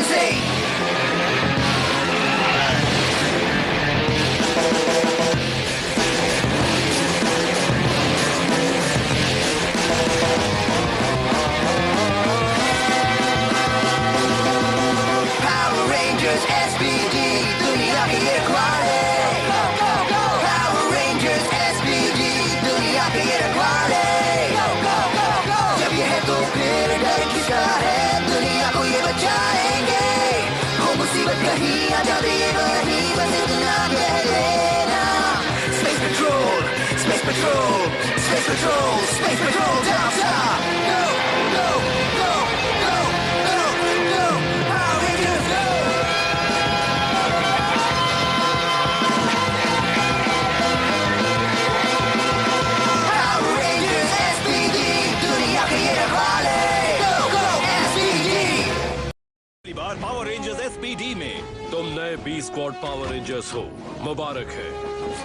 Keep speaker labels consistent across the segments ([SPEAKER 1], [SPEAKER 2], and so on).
[SPEAKER 1] insane. Power Rangers SPD, दुनिया की ये रखवाले. Power Rangers SPD, दुनिया की ये रखवाले. जब ये है तो फिर डर किसका है, दुनिया को ये बचाएंगे. हो मुसीबत कहीं आ जाए ये वही, बस इतना कह देना. Space Patrol, Space Patrol, Space Patrol, Space Patrol, down south. Go, go, go, go, go, go. Power Rangers, go. Power Rangers SPD, दुनिया के ये रखवाले. Go, go, SPD.
[SPEAKER 2] पहली बार पावर रेंजर्स एसपीडी में तुम नए बी स्क्वाड पावर रेंजर्स हो, मुबारक है।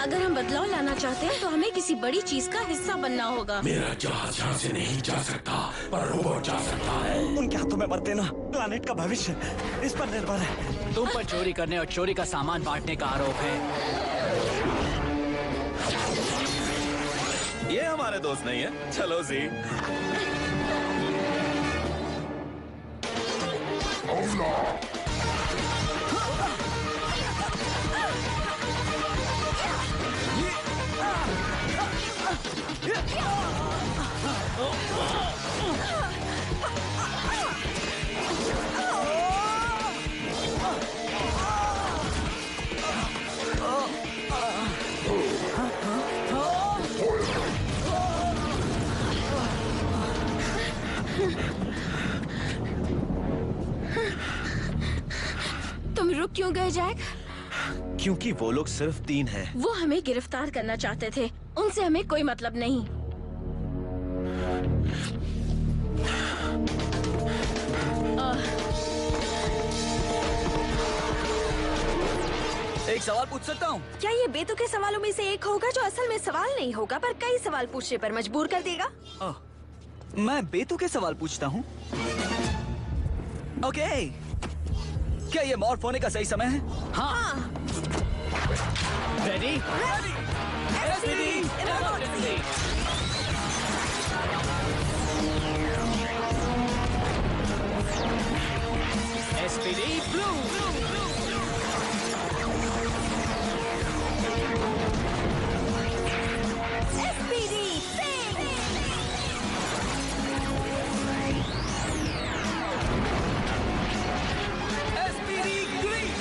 [SPEAKER 3] अगर हम बदलाव लाना चाहते हैं तो हमें किसी बड़ी चीज का हिस्सा बनना होगा।
[SPEAKER 4] मेरा जहाज यहाँ से नहीं जा सकता, पर रोबोट जा सकता है।
[SPEAKER 5] उनके हाथों में मत देना, प्लानेट का भविष्य इस पर निर्भर है।
[SPEAKER 6] तुम पर चोरी करने और चोरी का सामान बांटने का आरोप है।
[SPEAKER 2] ये हमारे दोस्त नहीं है, चलो जी।
[SPEAKER 3] तुम रुक क्यों गए जैक?
[SPEAKER 5] क्योंकि वो लोग सिर्फ 3 हैं।
[SPEAKER 3] वो हमें गिरफ्तार करना चाहते थे, उनसे हमें कोई मतलब नहीं।
[SPEAKER 6] एक सवाल पूछ सकता हूँ?
[SPEAKER 3] क्या ये बेतुके सवालों में से एक होगा जो असल में सवाल नहीं होगा पर कई सवाल पूछने पर मजबूर कर देगा?
[SPEAKER 6] मैं बेतुके सवाल पूछता हूँ। ओके, क्या ये मॉर्फ होने का सही समय है? हाँ। Ready? SPD blue.
[SPEAKER 3] SPD pink.
[SPEAKER 6] SPD green.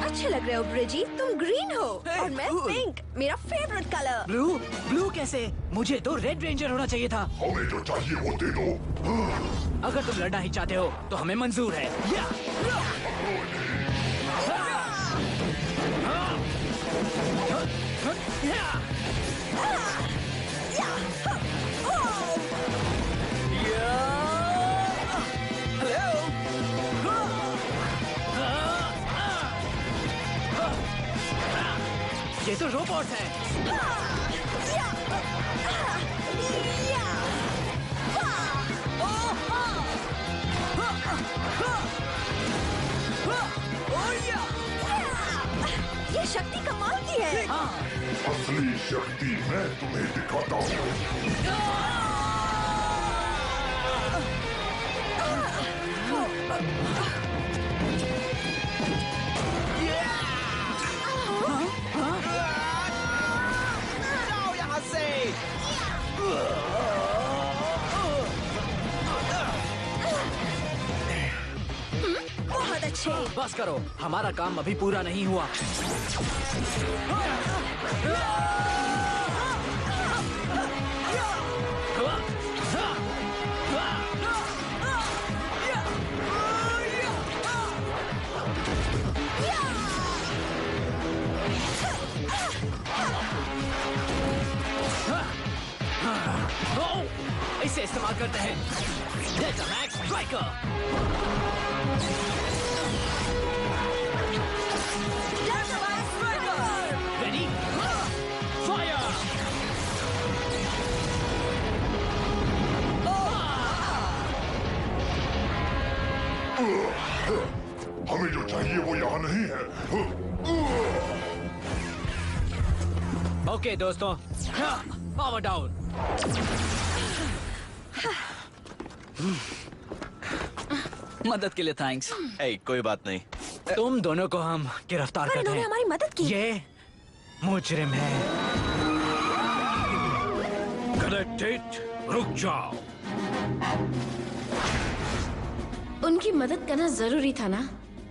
[SPEAKER 3] अच्छे लग रहे हो ब्रिजी, तुम ग्रीन हो और मैं
[SPEAKER 6] cool.
[SPEAKER 3] पिंक, मेरा फेवरेट कलर।
[SPEAKER 6] ब्लू? ब्लू कैसे? मुझे तो रेड रेंजर होना चाहिए था।
[SPEAKER 4] हमें जो चाहिए वो दे दो।
[SPEAKER 6] अगर तुम लड़ना ही चाहते हो तो हमें मंजूर है। ये तो रोबोट है।
[SPEAKER 3] ये शक्ति कमाल की है।
[SPEAKER 4] असली शक्ति मैं तुम्हें दिखाता हूँ।
[SPEAKER 6] जाओ यहाँ से।
[SPEAKER 3] बहुत अच्छे।
[SPEAKER 6] बस करो, हमारा काम अभी पूरा नहीं हुआ। इसे इस्तेमाल करते हैं। Delta max striker. Ready? Fire!
[SPEAKER 7] चाहिए वो यहाँ नहीं है।
[SPEAKER 8] ओके दोस्तों, पावर डाउन।
[SPEAKER 6] मदद के लिए थैंक्स।
[SPEAKER 9] कोई बात नहीं।
[SPEAKER 8] तुम दोनों को हम गिरफ्तार
[SPEAKER 3] पर
[SPEAKER 8] करते
[SPEAKER 3] इन्होंने
[SPEAKER 8] हैं।
[SPEAKER 3] हमारी मदद की।
[SPEAKER 8] ये मुजरिम है।
[SPEAKER 2] कनेक्टेड, रुक जाओ।
[SPEAKER 3] उनकी मदद करना जरूरी था ना।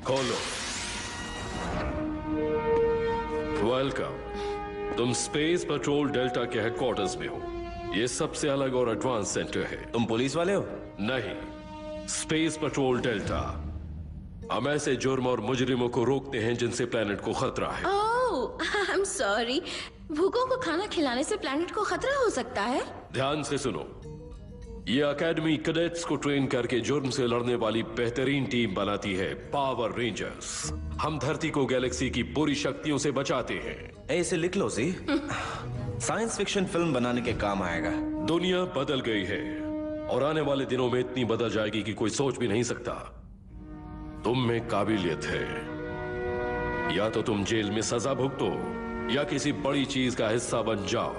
[SPEAKER 2] खोलो। वेलकम। तुम स्पेस पेट्रोल डेल्टा के हेडक्वार्टर्स में हो। ये सबसे अलग और एडवांस सेंटर है।
[SPEAKER 9] तुम पुलिस वाले हो?
[SPEAKER 2] नहीं, स्पेस पेट्रोल डेल्टा। हम ऐसे जुर्म और मुजरिमों को रोकते हैं जिनसे प्लेनेट को खतरा है।
[SPEAKER 3] ओह, आई एम सॉरी। भूखों को खाना खिलाने से प्लेनेट को खतरा हो सकता है।
[SPEAKER 2] ध्यान से सुनो, ये एकेडमी कैडेट्स को ट्रेन करके जुर्म से लड़ने वाली बेहतरीन टीम बनाती है, पावर रेंजर्स। हम धरती को गैलेक्सी की बुरी शक्तियों से बचाते हैं।
[SPEAKER 9] इसे लिख लो जी। साइंस फिक्शन फिल्म बनाने के काम आएगा।
[SPEAKER 2] दुनिया बदल गई है और आने वाले दिनों में इतनी बदल जाएगी कि कोई सोच भी नहीं सकता। तुम में काबिलियत है, या तो तुम जेल में सजा भुगतो या किसी बड़ी चीज का हिस्सा बन जाओ।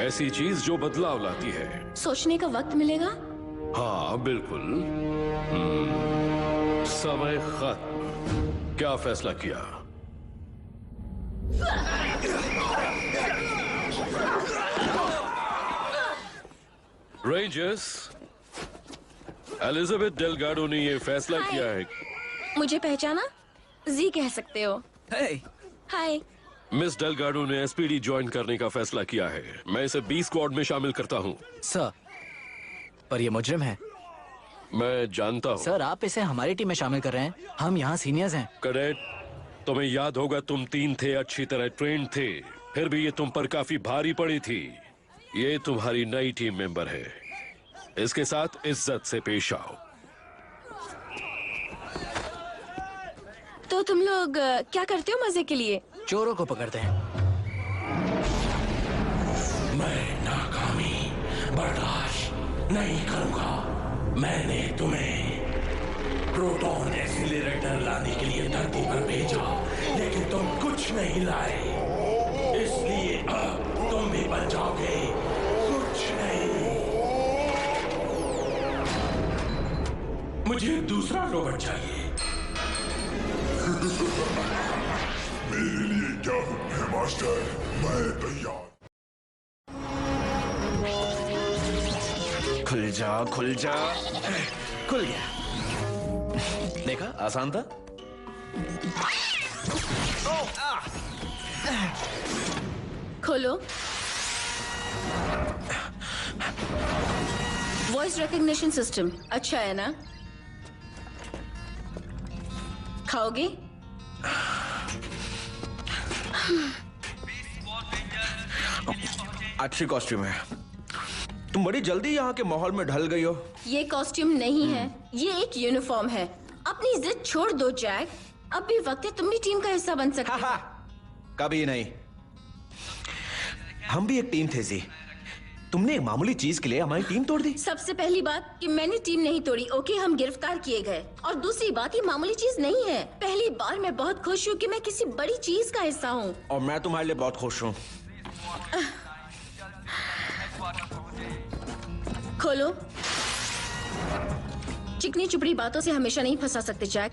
[SPEAKER 2] ऐसी चीज जो बदलाव लाती है।
[SPEAKER 3] सोचने का वक्त मिलेगा।
[SPEAKER 2] हाँ बिल्कुल। समय खत्म। क्या फैसला किया? रेंजर्स, एलिजाबेथ डेलगाडो ने यह फैसला
[SPEAKER 3] हाय।
[SPEAKER 2] किया है।
[SPEAKER 3] मुझे पहचाना? जी कह सकते हो।
[SPEAKER 6] Hey,
[SPEAKER 3] हाय।
[SPEAKER 2] मिस डेलगाडो ने एसपीडी ज्वाइन करने का फैसला किया है। मैं इसे बी स्क्वाड में शामिल करता हूँ।
[SPEAKER 8] सर, पर ये मुजरिम है।
[SPEAKER 2] मैं जानता हूँ।
[SPEAKER 8] सर, आप इसे हमारी टीम में शामिल कर रहे हैं। हम यहाँ सीनियर्स हैं।
[SPEAKER 2] कैडेट, तुम्हें याद होगा तुम 3 थे, अच्छी तरह ट्रेंड थे, फिर भी ये तुम पर काफी भारी पड़ी थी। ये तुम्हारी नई टीम मेंबर है। इसके साथ इज्जत से पेश आओ।
[SPEAKER 3] तो तुम लोग क्या करते हो मजे के लिए?
[SPEAKER 8] चोरों को पकड़ते हैं।
[SPEAKER 4] मैं नाकामी बर्दाश्त नहीं करूंगा। मैंने तुम्हें प्रोटॉन एक्सीलरेटर लाने के लिए धरती पर भेजा, लेकिन तुम कुछ नहीं लाए। इसलिए अब तुम भी बन जाओगे कुछ नहीं। मुझे दूसरा रोबोट चाहिए।
[SPEAKER 7] मेरे लिए क्या हुक्म है मास्टर? मैं तैयार।
[SPEAKER 9] खुल जा, खुल जा। खुल गया। देखा, आसान था।
[SPEAKER 3] खोलो। वॉइस रिकग्निशन सिस्टम अच्छा है ना? खाओगे?
[SPEAKER 9] अच्छी कॉस्ट्यूम है। तुम बड़ी जल्दी यहाँ के माहौल में ढल गई हो।
[SPEAKER 3] ये कॉस्ट्यूम नहीं है, ये एक यूनिफॉर्म है। अपनी जिद छोड़ दो जैक। अब भी वक्त है तुम भी टीम का हिस्सा बन सकते हो।
[SPEAKER 9] कभी नहीं। हम भी एक टीम थे जी। तुमने एक मामूली चीज के लिए हमारी टीम तोड़ दी।
[SPEAKER 3] सबसे पहली बात कि मैंने टीम नहीं तोड़ी। ओके, हम गिरफ्तार किए गए। और दूसरी बात, ये मामूली चीज नहीं है। पहली बार मैं बहुत खुश हूँ कि मैं किसी बड़ी चीज का हिस्सा हूँ।
[SPEAKER 9] और मैं तुम्हारे लिए बहुत खुश हूँ।
[SPEAKER 3] खोलो। चिकनी चुपड़ी बातों से हमेशा नहीं फंसा सकते जैक।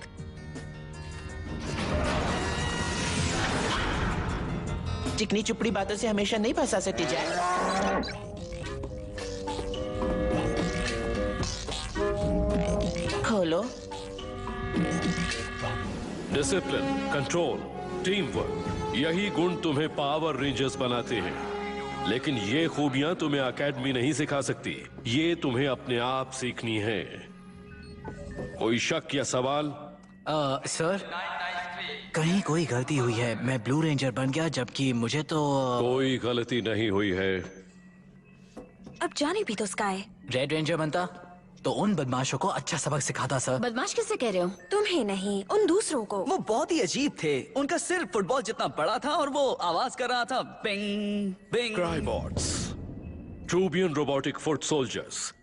[SPEAKER 9] चिकनी चुपड़ी बातों से हमेशा नहीं फंसा सकती जैक। खोलो।
[SPEAKER 2] डिसिप्लिन, कंट्रोल, टीम वर्क, यही गुण तुम्हें पावर रेंजर्स बनाते हैं। लेकिन ये खूबियां तुम्हें एकेडमी नहीं सिखा सकती। ये तुम्हें अपने आप सीखनी है। कोई शक या सवाल?
[SPEAKER 8] सर, कहीं कोई गलती हुई है। मैं ब्लू रेंजर बन गया, जबकि मुझे तो
[SPEAKER 2] कोई गलती नहीं हुई है।
[SPEAKER 3] अब जाने भी तो स्काई।
[SPEAKER 8] रेड रेंजर बनता तो उन बदमाशों को अच्छा सबक सिखाता सर।
[SPEAKER 3] बदमाश किससे कह रहे हो? तुम्हें नहीं, उन दूसरों को।
[SPEAKER 6] वो बहुत ही अजीब थे। उनका सिर फुटबॉल जितना बड़ा था और वो आवाज कर रहा था, बिंग बिंग।
[SPEAKER 2] क्राइबॉट्स, ट्रूबियन रोबोटिक फुट सोल्जर्स।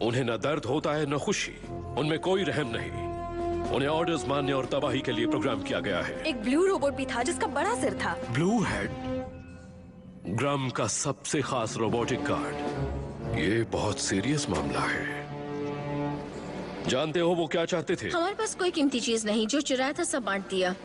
[SPEAKER 2] उन्हें न दर्द होता है न खुशी। उनमें कोई रहम नहीं। उन्हें ऑर्डर्स मानने और तबाही के लिए प्रोग्राम किया गया है।
[SPEAKER 10] एक ब्लू रोबोट भी था जिसका बड़ा सिर था।
[SPEAKER 2] ब्लू हेड, ग्राम का सबसे खास रोबोटिक गार्ड। ये बहुत सीरियस मामला है। जानते हो वो क्या चाहते थे?
[SPEAKER 3] हमारे पास कोई कीमती चीज नहीं, जो चुराया था सब बांट दिया।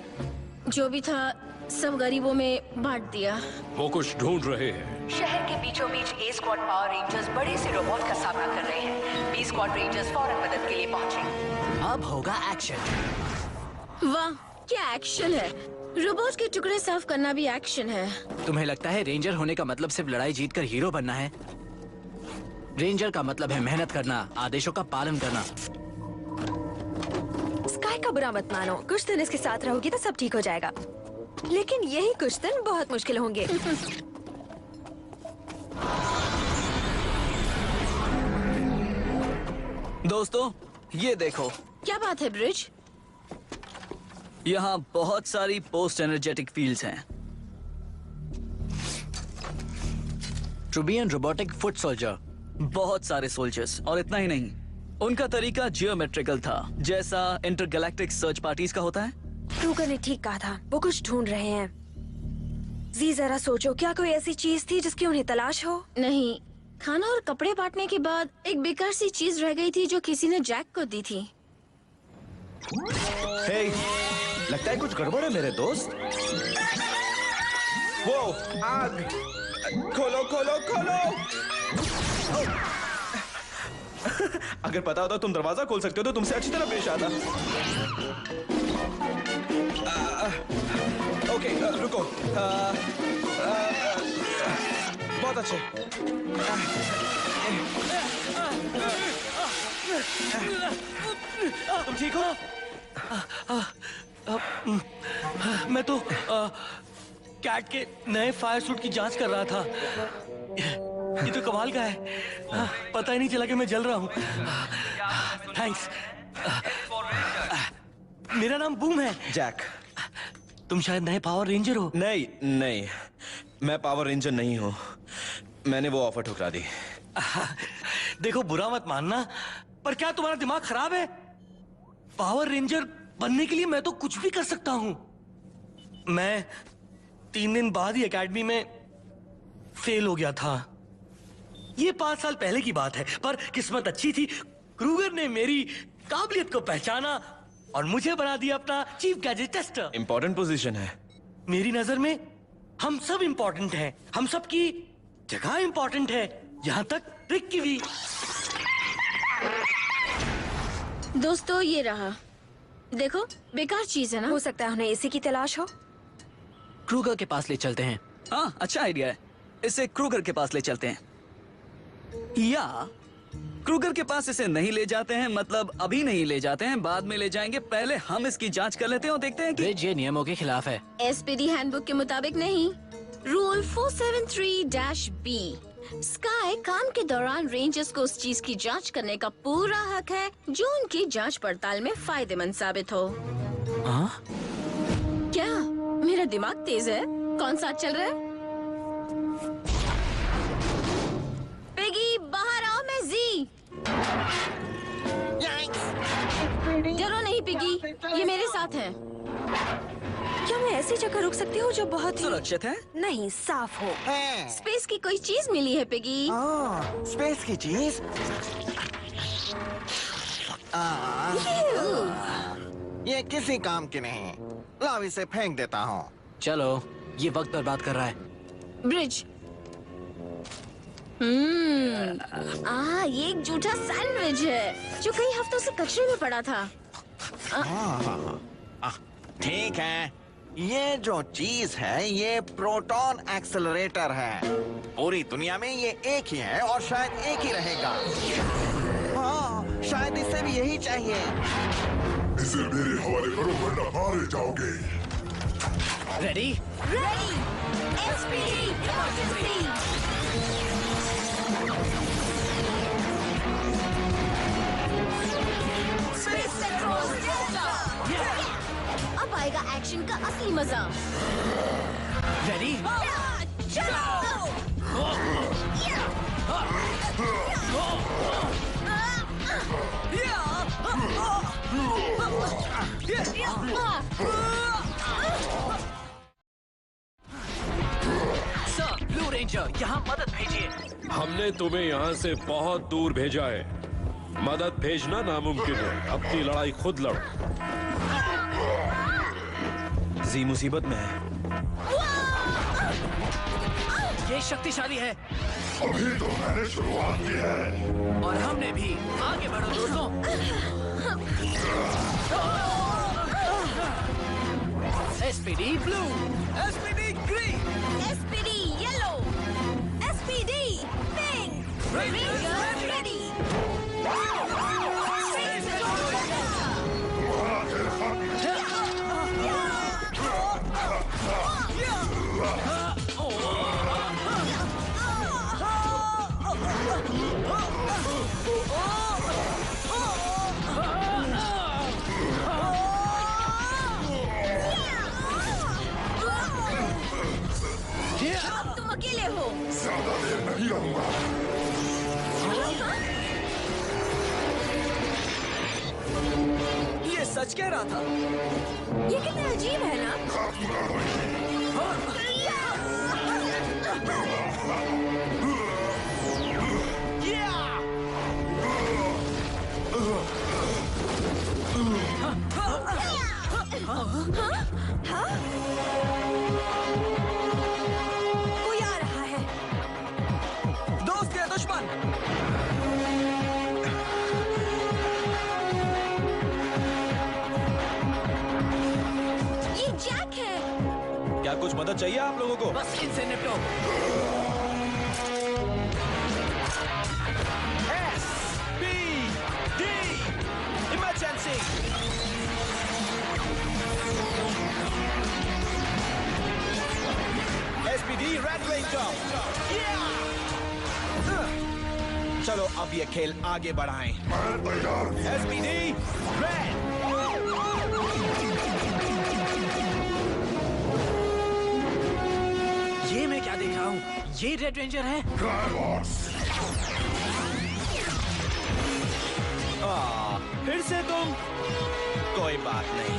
[SPEAKER 3] जो भी था सब गरीबों में बांट दिया।
[SPEAKER 2] वो कुछ ढूंढ रहे हैं।
[SPEAKER 11] शहर के बीचों बीच ए स्क्वाड पावर रेंजर्स बड़े से रोबोट का सामना कर रहे हैं। बी स्क्वाड रेंजर्स फौरन मदद के लिए पहुंचे।
[SPEAKER 8] अब होगा एक्शन।
[SPEAKER 3] वाह क्या एक्शन है! रोबोट के टुकड़े साफ करना भी एक्शन है।
[SPEAKER 8] तुम्हें लगता है रेंजर होने का मतलब सिर्फ लड़ाई जीतकर हीरो बनना है? रेंजर का मतलब है मेहनत करना, आदेशों का पालन करना।
[SPEAKER 10] स्काई का बुरा मत मानो, कुछ दिन इसके साथ रहोगी तो सब ठीक हो जाएगा। लेकिन यही कुछ दिन बहुत मुश्किल होंगे।
[SPEAKER 6] दोस्तों ये देखो।
[SPEAKER 3] क्या बात है ब्रिज?
[SPEAKER 6] यहाँ बहुत सारी पोस्ट एनर्जेटिक फील्ड्स हैं।
[SPEAKER 8] ट्रूबियन रोबोटिक फुट सोल्जर।
[SPEAKER 6] बहुत सारे सोल्जर्स, और इतना ही नहीं, उनका तरीका जियोमेट्रिकल था, जैसा इंटरगैलेक्टिक सर्च पार्टीज का होता है।
[SPEAKER 10] क्रूगर ने ठीक कहा था, वो कुछ ढूंढ रहे हैं। जी जरा सोचो, क्या कोई ऐसी चीज थी जिसकी उन्हें तलाश हो?
[SPEAKER 3] नहीं, खाना और कपड़े बांटने के बाद एक बेकार सी चीज रह गई थी जो किसी ने जैक को दी थी।
[SPEAKER 9] हे, लगता है कुछ गड़बड़ है मेरे दोस्त। वो आग! खोलो खोलो खोलो! अगर पता होता तुम दरवाजा खोल सकते हो तो तुमसे अच्छी तरह पेश आता। ओके, रुको। बहुत अच्छे। तुम ठीक हो?
[SPEAKER 5] मैं तो कैट के नए फायर सूट की जांच कर रहा था। ये तो कमाल का है। पता ही नहीं चला कि मैं जल रहा हूँ। थैंक्स। मेरा नाम बूम है।
[SPEAKER 9] जैक।
[SPEAKER 5] तुम शायद नए पावर रेंजर हो।
[SPEAKER 9] नहीं नहीं, मैं पावर रेंजर नहीं हूँ। मैंने वो ऑफर ठुकरा दी।
[SPEAKER 5] देखो बुरा मत मानना, पर क्या तुम्हारा दिमाग खराब है? पावर रेंजर बनने के लिए मैं तो कुछ भी कर सकता हूँ। मैं 3 दिन बाद ही एकेडमी में फेल हो गया था। ये 5 साल पहले की बात है, पर किस्मत अच्छी थी। क्रूगर ने मेरी काबिलियत को पहचाना और मुझे बना दिया अपना chief gadget tester.
[SPEAKER 9] Important position है।
[SPEAKER 5] मेरी नजर में हम सब इंपॉर्टेंट हैं। हम सब की जगह इंपॉर्टेंट है, यहाँ तक रिक की भी।
[SPEAKER 3] दोस्तों ये रहा, देखो बेकार चीज है ना।
[SPEAKER 10] हो सकता है उन्हें इसी की तलाश हो।
[SPEAKER 8] क्रूगर के पास ले चलते हैं।
[SPEAKER 6] हाँ, अच्छा आइडिया है। इसे क्रूगर के पास ले चलते हैं। या क्रूगर के पास इसे नहीं ले जाते हैं, मतलब अभी नहीं ले जाते हैं, बाद में ले जाएंगे। पहले हम इसकी जांच कर लेते हैं और देखते हैं कि
[SPEAKER 8] ये नियमों के खिलाफ है।
[SPEAKER 3] एसपीडी हैंडबुक के मुताबिक नहीं। Rule 473-B। स्काई काम के दौरान रेंजर्स को उस चीज की जांच करने का पूरा हक है जो उनकी जांच पड़ताल में फायदेमंद साबित हो।
[SPEAKER 8] हाँ?
[SPEAKER 3] क्या मेरा दिमाग तेज है? कौन सा चल रहा है? पिगी बाहर आओ, मैं जी। डरो नहीं पिगी, ये मेरे साथ है।
[SPEAKER 10] क्या मैं ऐसी जगह रुक सकती हूँ जो बहुत ही
[SPEAKER 6] सुरक्षित है?
[SPEAKER 10] नहीं, साफ हो।
[SPEAKER 3] स्पेस की कोई चीज मिली है पिगी?
[SPEAKER 12] स्पेस की चीज? ये किसी काम की नहीं। लाओ इसे फेंक देता हूँ।
[SPEAKER 8] चलो, ये वक्त बर्बाद कर रहा है।
[SPEAKER 3] ब्रिज। ये एक जूठा सैंडविच है जो कई हफ्तों से कचरे में पड़ा था।
[SPEAKER 12] ठीक है, ये जो चीज है ये प्रोटॉन एक्सेलरेटर है। पूरी दुनिया में ये एक ही है और शायद एक ही रहेगा। हाँ, शायद इसे भी यही चाहिए।
[SPEAKER 7] इसे मेरे हवाले करो वरना मारे जाओगे।
[SPEAKER 8] Ready?
[SPEAKER 3] Ready. SPD emergency. Space central अब आएगा एक्शन का असली मजा।
[SPEAKER 8] रेडी?
[SPEAKER 3] चलो।
[SPEAKER 8] यहाँ मदद भेजिए।
[SPEAKER 2] हमने तुम्हें यहाँ से बहुत दूर भेजा है। मदद भेजना नामुमकिन है। अपनी लड़ाई खुद लड़ो।
[SPEAKER 5] जी मुसीबत में है।
[SPEAKER 8] ये शक्तिशाली है
[SPEAKER 7] अभी तो मैंने शुरुआत की है।
[SPEAKER 8] और हमने भी। आगे बढ़ो दोस्तों। SPD blue,
[SPEAKER 6] SPD green,
[SPEAKER 3] SPD yellow, SPD pink, rangers ready. तुम अकेले हो।
[SPEAKER 7] ज्यादा देर नहीं रहूंगा।
[SPEAKER 6] ये सच कह रहा था।
[SPEAKER 3] ये कितना अजीब है ना।
[SPEAKER 10] कोई आ रहा है।
[SPEAKER 6] दोस्त या दुश्मन?
[SPEAKER 3] ये जैक है।
[SPEAKER 5] क्या कुछ मदद चाहिए आप लोगों को?
[SPEAKER 8] बस इनसे निपटो।
[SPEAKER 5] SPD emergency. SPD red ranger. चलो अब ये खेल आगे बढ़ाएं।
[SPEAKER 7] मैं तैयार।
[SPEAKER 5] SPD red.
[SPEAKER 8] ये मैं क्या देख रहा हूँ? ये रेड रेंजर है।
[SPEAKER 5] फिर से तुम? कोई बात नहीं।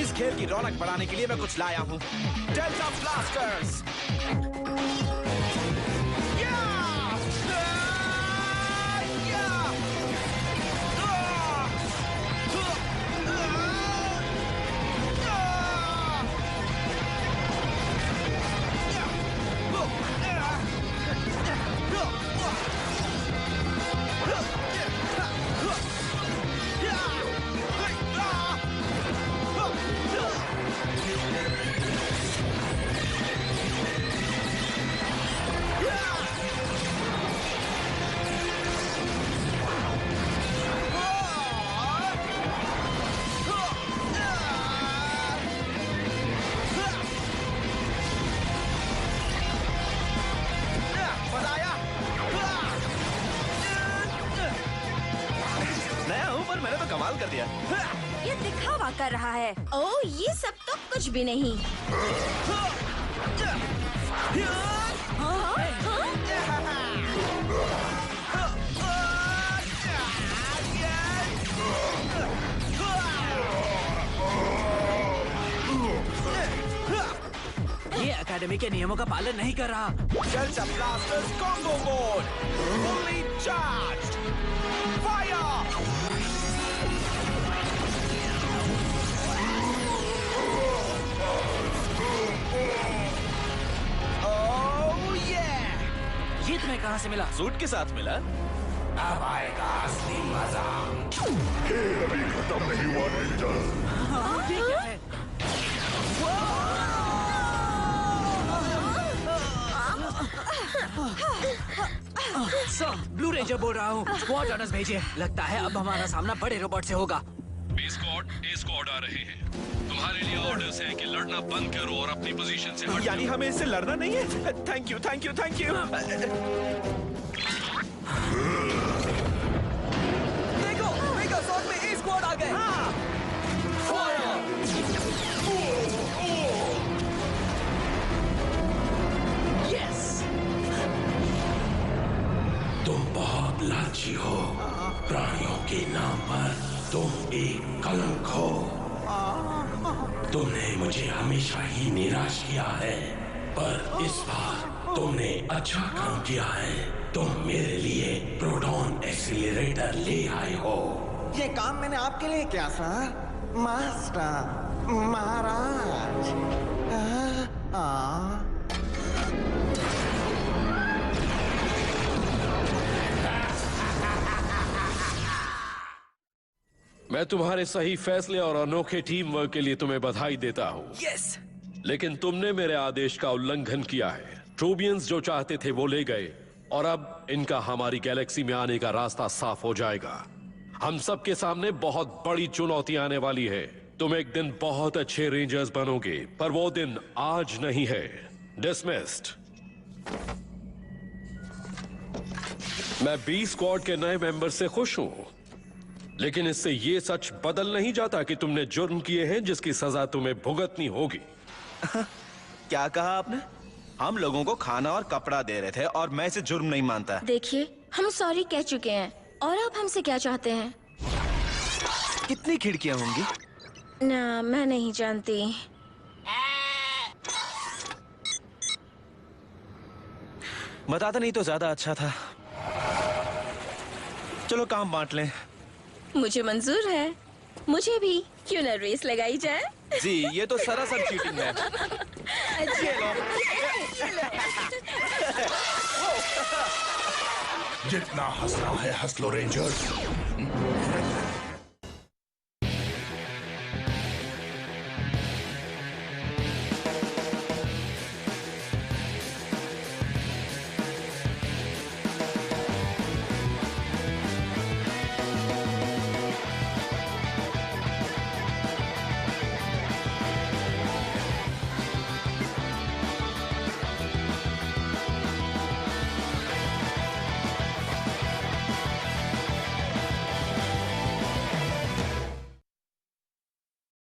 [SPEAKER 5] इस खेल की रौनक बढ़ाने के लिए मैं कुछ लाया हूँ। Delta blasters. मैंने तो कमाल कर दिया।
[SPEAKER 10] ये दिखावा कर रहा है।
[SPEAKER 3] ओह, ये सब तो कुछ भी नहीं।
[SPEAKER 8] ये एकेडमी के नियमों का पालन नहीं कर रहा।
[SPEAKER 5] Delta blasters combo mode, fully charged, fire!
[SPEAKER 8] ये तुम्हें कहाँ से मिला?
[SPEAKER 5] सूट के साथ मिला।
[SPEAKER 4] अब आएगा असली मजा।
[SPEAKER 7] खेल अभी खत्म नहीं हुआ रेंजर्स।
[SPEAKER 8] ये क्या है? सर, ब्लू रेंजर बोल रहा हूँ। स्क्वाड ऑर्डर्स भेजिए। लगता है अब हमारा सामना बड़े रोबोट से होगा।
[SPEAKER 2] बी स्क्वाड, ए स्क्वाड आ रहे हैं। तुम्हारे लिए ऑर्डर्स हैं कि लड़ना बंद करो और अपनी पोजीशन से हट
[SPEAKER 5] यानी हमें इससे लड़ना नहीं है? Thank you, thank you, thank you.
[SPEAKER 6] देखो, मेगासॉर्ड में ए स्क्वाड आ गए।
[SPEAKER 8] यस।
[SPEAKER 4] तुम बहुत लालची हो। प्राणियों के नाम पर तुम एक कलंक हो। तुमने मुझे हमेशा ही निराश किया है, पर इस बार तुमने अच्छा काम किया है। तुम मेरे लिए प्रोटॉन एक्सीलरेटर ले आए हो।
[SPEAKER 12] ये काम मैंने आपके लिए किया सर। मास्टर, महाराज।
[SPEAKER 2] मैं तुम्हारे सही फैसले और अनोखे टीम वर्क के लिए तुम्हें बधाई देता हूँ।
[SPEAKER 6] यस।
[SPEAKER 2] लेकिन तुमने मेरे आदेश का उल्लंघन किया है। ट्रूबियंस जो चाहते थे वो ले गए और अब इनका हमारी गैलेक्सी में आने का रास्ता साफ हो जाएगा। हम सबके सामने बहुत बड़ी चुनौती आने वाली है। तुम एक दिन बहुत अच्छे रेंजर्स बनोगे, पर वो दिन आज नहीं है। डिसमिस्ड। मैं बी स्क्वाड के नए मेंबर से खुश हूं, लेकिन इससे ये सच बदल नहीं जाता कि तुमने जुर्म किए हैं जिसकी सजा तुम्हें भुगतनी होगी।
[SPEAKER 13] क्या कहा आपने? हम लोगों को खाना और कपड़ा दे रहे थे और मैं इसे जुर्म नहीं मानता।
[SPEAKER 3] देखिए, हम सॉरी कह चुके हैं और आप हमसे क्या चाहते हैं?
[SPEAKER 13] कितनी खिड़कियां होंगी?
[SPEAKER 3] ना, मैं नहीं जानती।
[SPEAKER 13] बताता नहीं तो ज्यादा अच्छा था। चलो काम बांट लें।
[SPEAKER 3] मुझे मंजूर है। मुझे भी। क्यों ना रेस लगाई जाए?
[SPEAKER 13] जी, ये तो सरासर चीटिंग है।
[SPEAKER 7] जितना हंसना है हंस लो रेंजर्स।